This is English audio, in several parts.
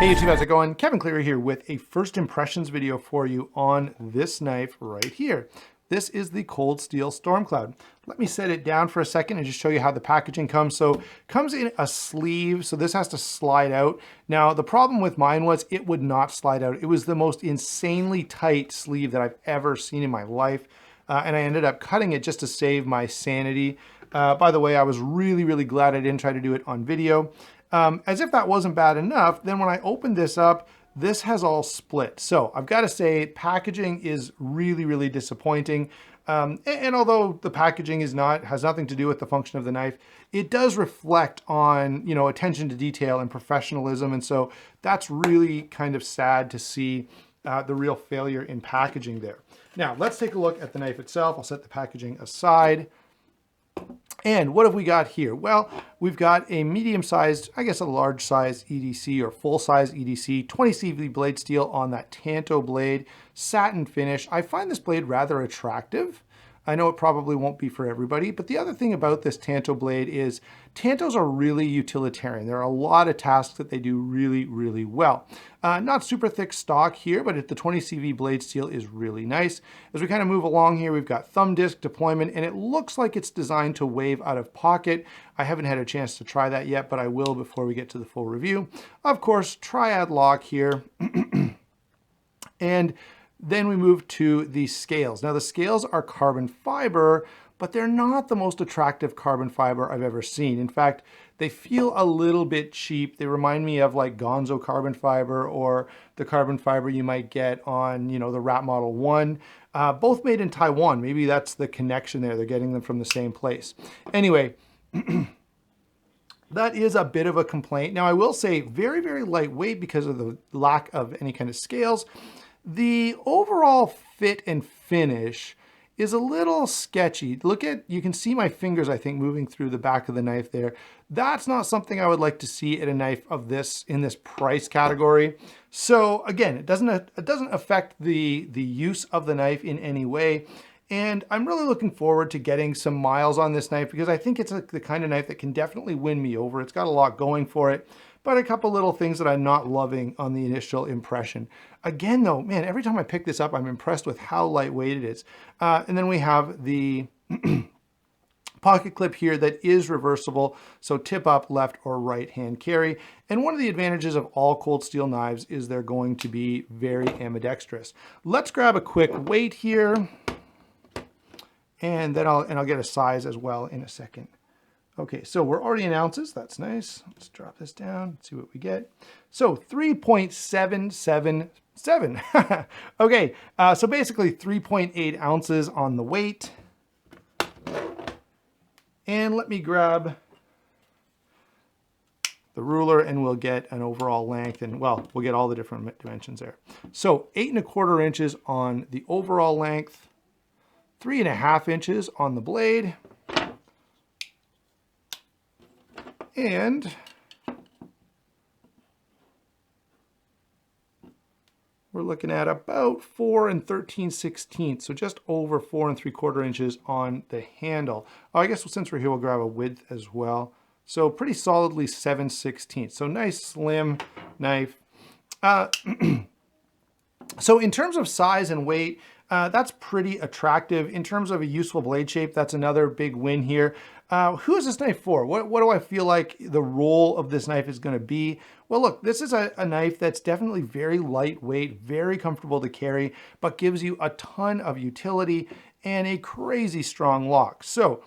Hey YouTube, how's it going? Kevin Cleary here with a first impressions video for you on this knife right here. This is the Cold Steel Stormcloud. Let me set it down for a second and just show you how the packaging comes. So it comes in a sleeve, so this has to slide out. Now the problem with mine was it would not slide out. It was the most insanely tight sleeve that I've ever seen in my life. And I ended up cutting it just to save my sanity. By the way, I was really glad I didn't try to do it on video. As if that wasn't bad enough, then when I opened this up, this has all split. So I've got to say packaging is really disappointing. And although the packaging has nothing to do with the function of the knife, it does reflect on, attention to detail and professionalism. And so that's really kind of sad to see the real failure in packaging there. Now let's take a look at the knife itself. I'll set the packaging aside. And what have we got here? Well, we've got a medium-sized, I guess a large-size EDC or full-size EDC, 20 CV blade steel on that Tanto Blade, satin finish. I find this blade rather attractive. I know it probably won't be for everybody, but the other thing about this Tanto blade is Tantos are really utilitarian. There are a lot of tasks that they do really well. Not super thick stock here, but the 20 CV blade steel is really nice. As we kind of move along here, we've got thumb disc deployment, and it looks like it's designed to wave out of pocket. I haven't had a chance to try that yet, but I will before we get to the full review. Of course, triad lock here. And then we move to the scales. Now the scales are carbon fiber, but they're not the most attractive carbon fiber I've ever seen. In fact, they feel a little bit cheap. They remind me of like Gonzo carbon fiber or the carbon fiber you might get on, the Rat Model 1. Both made in Taiwan. Maybe that's the connection there. They're getting them from the same place. Anyway, that is a bit of a complaint. Now I will say very lightweight because of the lack of any kind of scales. The overall fit and finish is a little sketchy. You can see my fingers, I think, moving through the back of the knife there. That's not something I would like to see at a knife of this, in this price category. So again, it doesn't affect the use of the knife in any way. And I'm really looking forward to getting some miles on this knife because I think it's the kind of knife that can definitely win me over. It's got a lot going for it, but a couple little things that I'm not loving on the initial impression. Again though, man, every time I pick this up, I'm impressed with how lightweight it is. And then we have the pocket clip here that is reversible, so tip up, left or right hand carry. And one of the advantages of all cold steel knives is they're going to be very ambidextrous. Let's grab a quick weight here, and then I'll get a size as well in a second. Okay, so we're already in ounces. That's nice. Let's drop this down, see what we get. So 3.777. Okay, so basically 3.8 ounces on the weight. And let me grab the ruler and we'll get an overall length, and well, we'll get all the different dimensions there. So 8¼ inches on the overall length, 3½ inches on the blade, and we're looking at about 4 13/16, so just over 4 3/4 inches on the handle. Oh, I guess since we're here, we'll grab a width as well. So pretty solidly 7/16. So nice slim knife. So in terms of size and weight, that's pretty attractive. In terms of a useful blade shape, that's another big win here. Who is this knife for? What do I feel like the role of this knife is going to be? Well, look, this is a knife that's definitely very lightweight, very comfortable to carry, but gives you a ton of utility and a crazy strong lock. So,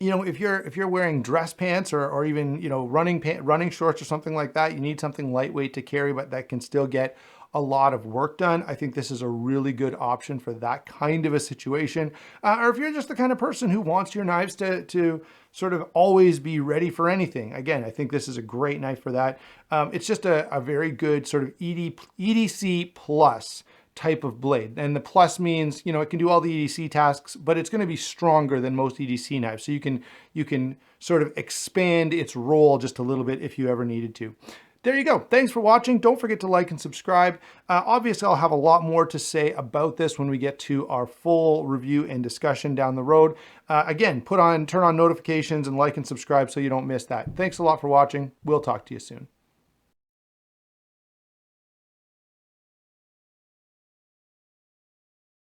if you're wearing dress pants or even, running shorts or something like that, you need something lightweight to carry, but that can still get a lot of work done. I think this is a really good option for that kind of a situation. Or if you're just the kind of person who wants your knives to sort of always be ready for anything. Again, I think this is a great knife for that. It's just a very good sort of EDC plus type of blade. And the plus means, it can do all the EDC tasks, but it's going to be stronger than most EDC knives. So you can sort of expand its role just a little bit if you ever needed to. There you go. Thanks for watching. Don't forget to like and subscribe. Obviously, I'll have a lot more to say about this when we get to our full review and discussion down the road. Again, turn on notifications and like and subscribe so you don't miss that. Thanks a lot for watching. We'll talk to you soon.